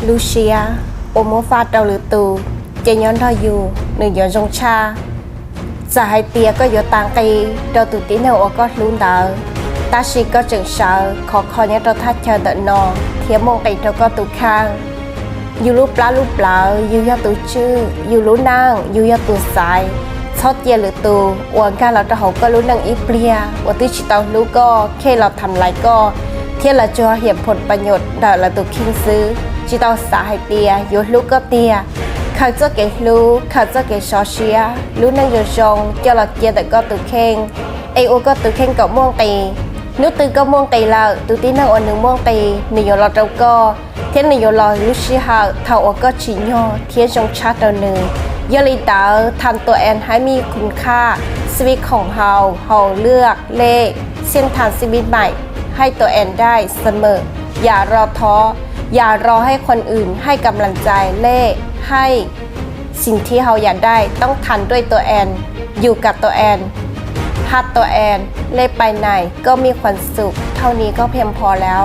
ลูเซียโอโมฟาเตาหรือตูเจย้อนทออยู่หนึ่งย้อนจงชาจะให้เตียก็อยู่ต่างกีเราตุติเนวก็ลุ้นดาวตาชีก็จึงเช้าขอคอยนี้เราทัดเธอเดินนอเทียมมองไปเราก็ตุข้างอยู่รูปปลาอยู่ยอดตัวชื่ออยู่รู้นางอยู่ยอดตัวสายชอบเยหรือตัวอวนการเราจะหาก็รู้นางอีเปรียวันที่ชิตารู้ก็แค่เราทำไรก็เที่ยเราจะเห็นผลประโยชน์ได้เราตัวคิงซื้อชิตาสายเตียอยู่รู้ก็เตียเขาจะเก็บรู้เขาจะเก็บชอเชียรู้นางอยู่จงเจ้าเราเจียแต่ก็ตัวเข่งไอโอก็ตัวเข่งกับม่วงตีนุตือก็ม่วงตีแล้วตัวที่นางอ่อนหนึ่งม่วงตีหนึ่งอยู่เราเราก็เทียนหนึ่งอยู่รอลุชิฮาเท่าก็ชิญย่อเทียนจงชาตัวหนึ่งยลิตาทำตัวแอนให้มีคุณค่าชีวิตของเฮาเลือกเลขเส้นทางชีวิตใหม่ให้ตัวแอนได้เสมออย่ารอท้ออย่ารอให้คนอื่นให้กำลังใจเลขให้สิ่งที่เฮาอยากได้ต้องทันด้วยตัวแอนอยู่กับตัวแอนฮัดตัวแอนเล่ไปไหนก็มีความสุขเท่านี้ก็เพียงพอแล้ว